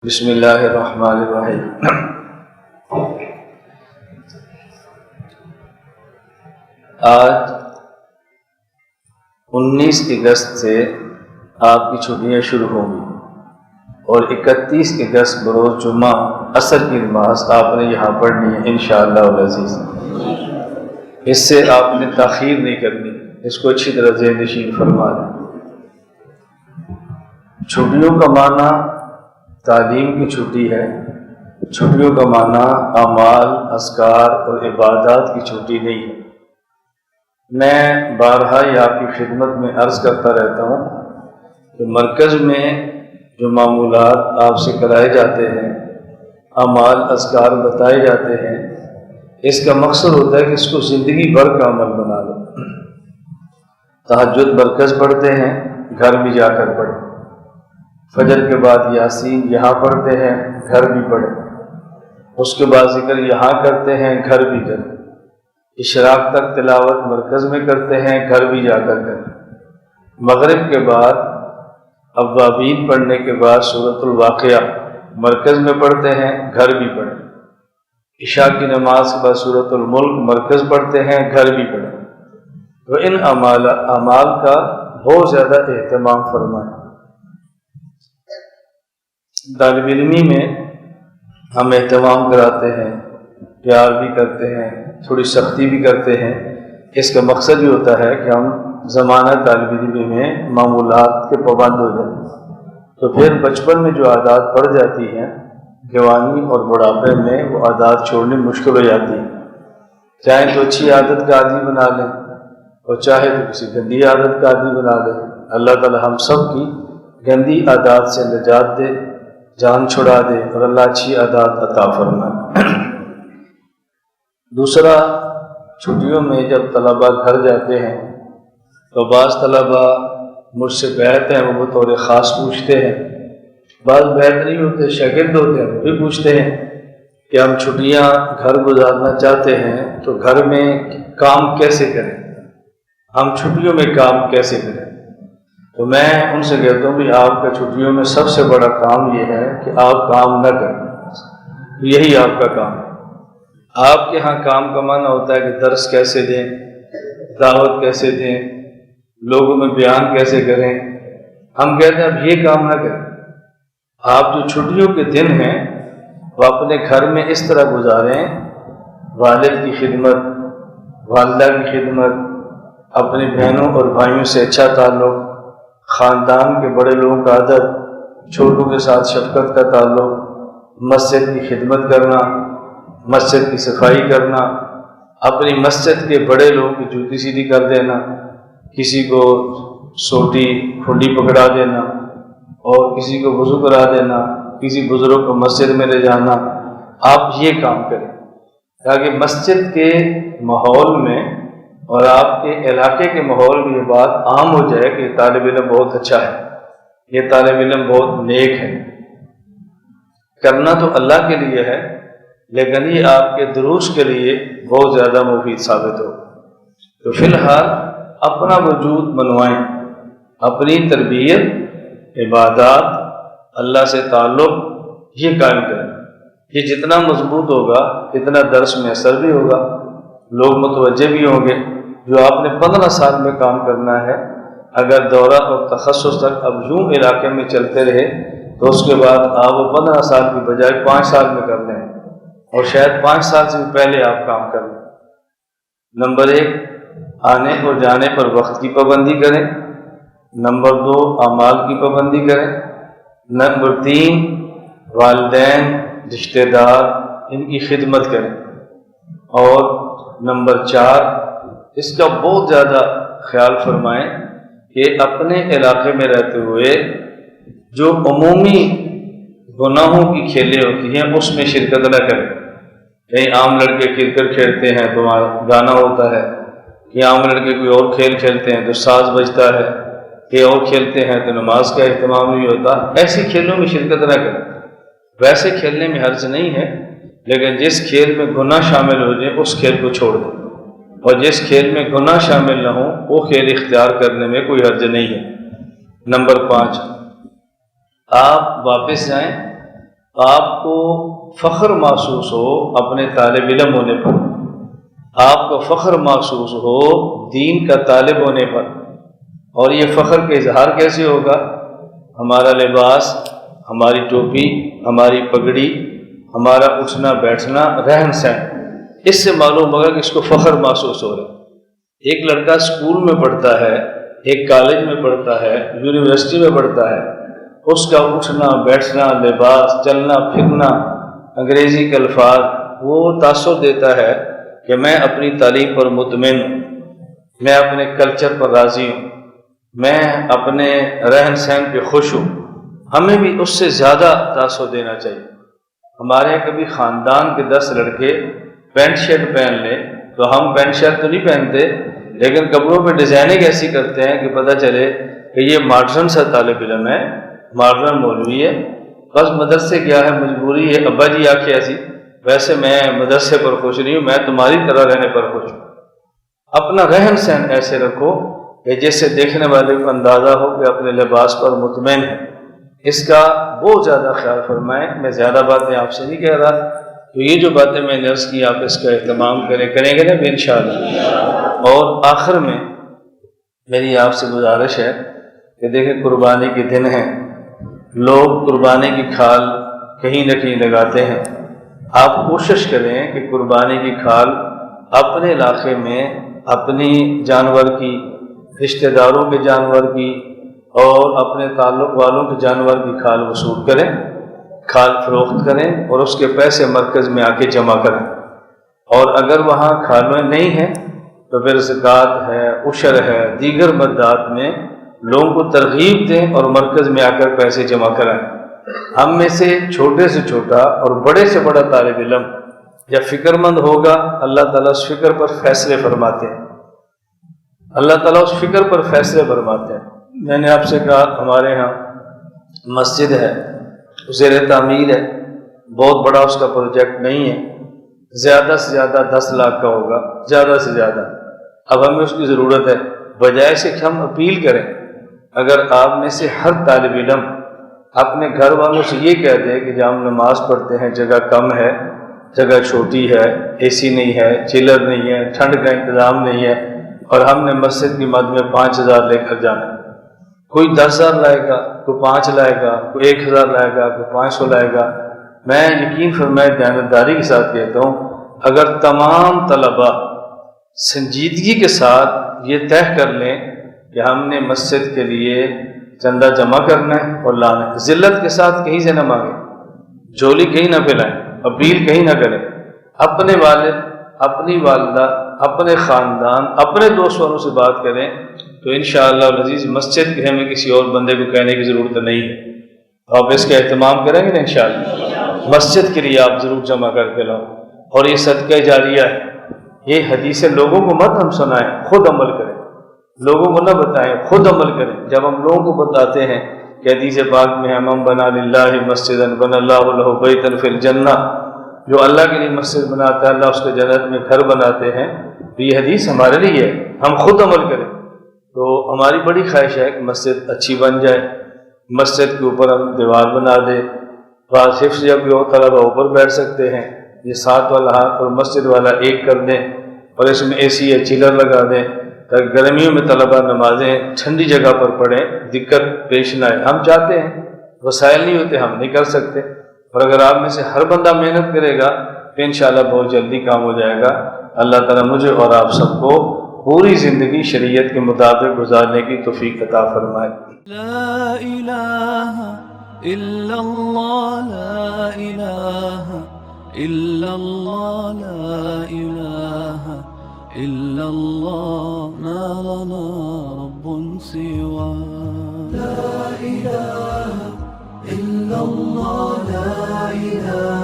بسم اللہ الرحمن الرحیم۔ آج 19 اگست سے آپ کی چھٹیاں شروع ہوں گی اور 31 اگست بروز جمعہ عصر کی نماز آپ نے یہاں پڑھنی ہے انشاءاللہ العزیز۔ اس سے آپ نے تاخیر نہیں کرنی، اس کو اچھی طرح ذہن نشین فرما لیں۔ چھٹیوں کا معنی تعلیم کی چھٹی ہے، چھٹیوں کا معنی اعمال، اذکار اور عبادات کی چھٹی نہیں ہے۔ میں بارہا ہی آپ کی خدمت میں عرض کرتا رہتا ہوں کہ مرکز میں جو معمولات آپ سے کرائے جاتے ہیں، اعمال اذکار بتائے جاتے ہیں، اس کا مقصد ہوتا ہے کہ اس کو زندگی بھر کا عمل بنا لو۔ تہجد مرکز پڑھتے ہیں، گھر بھی جا کر پڑھیں۔ فجر کے بعد یاسین یہاں پڑھتے ہیں، گھر بھی پڑھیں۔ اس کے بعد ذکر یہاں کرتے ہیں، گھر بھی کریں۔ اشراق تک تلاوت مرکز میں کرتے ہیں، گھر بھی جا کر کریں۔ مغرب کے بعد اوابین پڑھنے کے بعد سورۃ الواقعہ مرکز میں پڑھتے ہیں، گھر بھی پڑھیں۔ عشاء کی نماز کے بعد سورۃ الملک مرکز پڑھتے ہیں، گھر بھی پڑھیں۔ تو ان اعمال کا بہت زیادہ اہتمام فرمائیں۔ طالب علمی میں ہم اہتمام کراتے ہیں، پیار بھی کرتے ہیں، تھوڑی سختی بھی کرتے ہیں۔ اس کا مقصد یہ ہوتا ہے کہ ہم زمانہ طالب علمی میں معمولات کے پابند ہو جائیں، تو پھر بچپن میں جو عادات پڑ جاتی ہیں، جوانی اور بڑھاپے میں وہ عادات چھوڑنی مشکل ہو جاتی ہے۔ چاہے تو اچھی عادت کا عادی بنا لیں اور چاہے تو کسی گندی عادت کا عادی بنا لیں۔ اللہ تعالی ہم سب کی گندی عادات سے نجات دے، جان چھڑا دے اور اللہ اچھی عادات عطا فرمائے۔ دوسرا، چھٹیوں میں جب طلباء گھر جاتے ہیں تو بعض طلباء مجھ سے بیعت ہیں، وہ بطور خاص پوچھتے ہیں، بعض بیعت نہیں ہوتے، شاگرد ہوتے ہیں، وہ بھی پوچھتے ہیں کہ ہم چھٹیاں گھر گزارنا چاہتے ہیں تو گھر میں کام کیسے کریں، ہم چھٹیوں میں کام کیسے کریں؟ تو میں ان سے کہتا ہوں کہ آپ کا چھٹیوں میں سب سے بڑا کام یہ ہے کہ آپ کام نہ کریں، یہی آپ کا کام ہے۔ آپ کے ہاں کام کا معنی ہوتا ہے کہ درس کیسے دیں، دعوت کیسے دیں، لوگوں میں بیان کیسے کریں۔ ہم کہتے ہیں اب یہ کام نہ کریں، آپ جو چھٹیوں کے دن ہیں وہ اپنے گھر میں اس طرح گزاریں، والد کی خدمت، والدہ کی خدمت، اپنی بہنوں اور بھائیوں سے اچھا تعلق، خاندان کے بڑے لوگوں کا ادب، چھوٹوں کے ساتھ شفقت کا تعلق، مسجد کی خدمت کرنا، مسجد کی صفائی کرنا، اپنی مسجد کے بڑے لوگوں کی جوتی سیدھی کر دینا، کسی کو سوٹی کھنڈی پکڑا دینا اور کسی کو وضو کرا دینا، کسی بزرگ کو مسجد میں لے جانا۔ آپ یہ کام کریں تاکہ مسجد کے ماحول میں اور آپ کے علاقے کے ماحول میں یہ بات عام ہو جائے کہ یہ طالب علم بہت اچھا ہے، یہ طالب علم بہت نیک ہے۔ کرنا تو اللہ کے لیے ہے، لیکن یہ آپ کے دروس کے لیے بہت زیادہ مفید ثابت ہو۔ تو فی الحال اپنا وجود منوائیں، اپنی تربیت، عبادات، اللہ سے تعلق یہ قائم کریں۔ یہ جتنا مضبوط ہوگا اتنا درس میں اثر بھی ہوگا، لوگ متوجہ بھی ہوں گے۔ جو آپ نے 15 سال میں کام کرنا ہے، اگر دورہ اور تخصص تک اب یوں علاقے میں چلتے رہے تو اس کے بعد آپ وہ 15 سال کی بجائے 5 سال میں کر لیں اور شاید 5 سال سے بھی پہلے آپ کام کر لیں۔ نمبر 1، آنے اور جانے پر وقت کی پابندی کریں۔ نمبر 2، اعمال کی پابندی کریں۔ نمبر 3، والدین، رشتہ دار، ان کی خدمت کریں۔ اور نمبر 4، اس کا بہت زیادہ خیال فرمائیں کہ اپنے علاقے میں رہتے ہوئے جو عمومی گناہوں کی کھیلیں ہوتی ہیں اس میں شرکت نہ کریں۔ کہیں عام لڑکے کرکٹ کھیلتے ہیں تو وہاں گانا ہوتا ہے، کہ عام لڑکے کوئی اور کھیل کھیلتے ہیں تو ساز بجتا ہے، کہ اور کھیلتے ہیں تو نماز کا اہتمام نہیں ہوتا۔ ایسی کھیلوں میں شرکت نہ کریں۔ ویسے کھیلنے میں حرج نہیں ہے، لیکن جس کھیل میں گناہ شامل ہو جائے اس کھیل کو چھوڑ دیں، اور جس کھیل میں گناہ شامل نہ ہو وہ کھیل اختیار کرنے میں کوئی حرج نہیں ہے۔ نمبر 5، آپ واپس جائیں آپ کو فخر محسوس ہو اپنے طالب علم ہونے پر، آپ کو فخر محسوس ہو دین کا طالب ہونے پر۔ اور یہ فخر کا اظہار کیسے ہوگا؟ ہمارا لباس، ہماری ٹوپی، ہماری پگڑی، ہمارا اٹھنا بیٹھنا، رہن سہن، اس سے معلوم ہوگا کہ اس کو فخر محسوس ہو رہا ہے۔ ایک لڑکا اسکول میں پڑھتا ہے، ایک کالج میں پڑھتا ہے، یونیورسٹی میں پڑھتا ہے، اس کا اٹھنا بیٹھنا، لباس، چلنا پھرنا، انگریزی کے الفاظ، وہ تاثر دیتا ہے کہ میں اپنی تعلیم پر مطمئن ہوں، میں اپنے کلچر پر راضی ہوں، میں اپنے رہن سہن پہ خوش ہوں۔ ہمیں بھی اس سے زیادہ تاثر دینا چاہیے۔ ہمارے یہاں کبھی خاندان کے 10 لڑکے پینٹ شرٹ پہن لیں تو ہم پینٹ شرٹ تو نہیں پہنتے، لیکن کپڑوں پہ ڈیزائننگ ایسی کرتے ہیں کہ پتہ چلے کہ یہ ماڈرن سا طالب علم ہے، ماڈرن مولوی ہے، بس مدرسے کیا ہے، مجبوری ہے، ابا جی آکھے ایسی، ویسے میں مدرسے پر خوش نہیں ہوں، میں تمہاری طرح رہنے پر خوش ہوں۔ اپنا رہن سہن ایسے رکھو کہ جس سے دیکھنے والے کو اندازہ ہو کہ اپنے لباس پر مطمئن ہے۔ اس کا بہت زیادہ خیال فرمائیں۔ میں زیادہ باتیں آپ سے نہیں کہہ رہا، تو یہ جو باتیں میں نے عرض کی آپ اس کا اہتمام کریں گے نا انشاءاللہ۔ اور آخر میں میری آپ سے گزارش ہے کہ دیکھیں قربانی کے دن ہیں، لوگ قربانی کی کھال کہیں نہ کہیں لگاتے ہیں۔ آپ کوشش کریں کہ قربانی کی کھال اپنے علاقے میں اپنی جانور کی، رشتہ داروں کے جانور کی اور اپنے تعلق والوں کے جانور کی کھال وصول کریں، کھال فروخت کریں اور اس کے پیسے مرکز میں آ کے جمع کریں۔ اور اگر وہاں کھالیں نہیں ہیں تو پھر زکوٰۃ ہے، عشر ہے، دیگر مدات میں لوگوں کو ترغیب دیں اور مرکز میں آ کر پیسے جمع کرائیں۔ ہم میں سے چھوٹے سے چھوٹا اور بڑے سے بڑا طالب علم جب فکر مند ہوگا، اللہ تعالیٰ اس فکر پر فیصلے فرماتے ہیں، اللہ تعالیٰ اس فکر پر فیصلے فرماتے ہیں۔ میں نے آپ سے کہا ہمارے ہاں مسجد ہے، زیر تعمیر ہے، بہت بڑا اس کا پروجیکٹ نہیں ہے، زیادہ سے زیادہ 10 لاکھ کا ہوگا، زیادہ سے زیادہ۔ اب ہمیں اس کی ضرورت ہے، بجائے سے کہ ہم اپیل کریں، اگر آپ میں سے ہر طالب علم اپنے گھر والوں سے یہ کہہ دے کہ جب ہم نماز پڑھتے ہیں جگہ کم ہے، جگہ چھوٹی ہے، اے سی نہیں ہے، چیلر نہیں ہے، ٹھنڈ کا انتظام نہیں ہے، اور ہم نے مسجد کی مد میں 5000 لے کر جانا ہے، کوئی 10,000 لائے گا، کوئی 5 لائے گا، کوئی 1000 لائے گا، کوئی 500 لائے گا۔ میں یقین فرمائے دیانتداری کے ساتھ کہتا ہوں، اگر تمام طلباء سنجیدگی کے ساتھ یہ طے کر لیں کہ ہم نے مسجد کے لیے چندہ جمع کرنا ہے اور لانا ہے، ذلت کے ساتھ کہیں سے نہ مانگیں، جھولی کہیں نہ پھیلائیں، اپیل کہیں نہ کریں، اپنے والد، اپنی والدہ، اپنے خاندان، اپنے دوست والوں سے بات کریں، تو انشاءاللہ العزیز مسجد کے ہمیں کسی اور بندے کو کہنے کی ضرورت نہیں ہے۔ آپ اس کا اہتمام کریں گے نا انشاءاللہ، مسجد کے لیے آپ ضرور جمع کر کے لاؤ۔ اور یہ صدقہ جاریہ ہے، یہ حدیثیں لوگوں کو مت ہم سنائیں، خود عمل کریں، لوگوں کو نہ بتائیں، خود عمل کریں۔ جب ہم لوگوں کو بتاتے ہیں کہ حدیث پاک میں ہے من بنا للہ مسجدا بنى اللہ لہ بیتا فی الجنہ، جو اللہ کے لیے مسجد بناتا ہے اللہ اس کے جنت میں گھر بناتے ہیں، تو یہ حدیث ہمارے لیے ہے، ہم خود عمل کریں۔ تو ہماری بڑی خواہش ہے کہ مسجد اچھی بن جائے، مسجد کے اوپر ہم دیوار بنا دیں، بعض حفظ یا کوئی اور طلبہ اوپر بیٹھ سکتے ہیں، یہ 7 والا ہاتھ اور مسجد والا 1 کر دیں، اور اس میں اے سی یا چیلر لگا دیں تاکہ گرمیوں میں طلبہ نمازیں ٹھنڈی جگہ پر پڑھیں، دقت پیش نہ آئے۔ ہم چاہتے ہیں، وسائل نہیں ہوتے، ہم نہیں کر سکتے، اور اگر آپ میں سے ہر بندہ محنت کرے گا تو انشاءاللہ بہت جلدی کام ہو جائے گا۔ اللہ تعالیٰ مجھے اور آپ سب کو پوری زندگی شریعت کے مطابق گزارنے کی توفیق عطا فرمائے۔ لا الہ الا اللہ، لا الہ الا اللہ، لا الہ الا اللہ، ما لنا رب سوا۔ لا الہ الا اللہ، لا الہ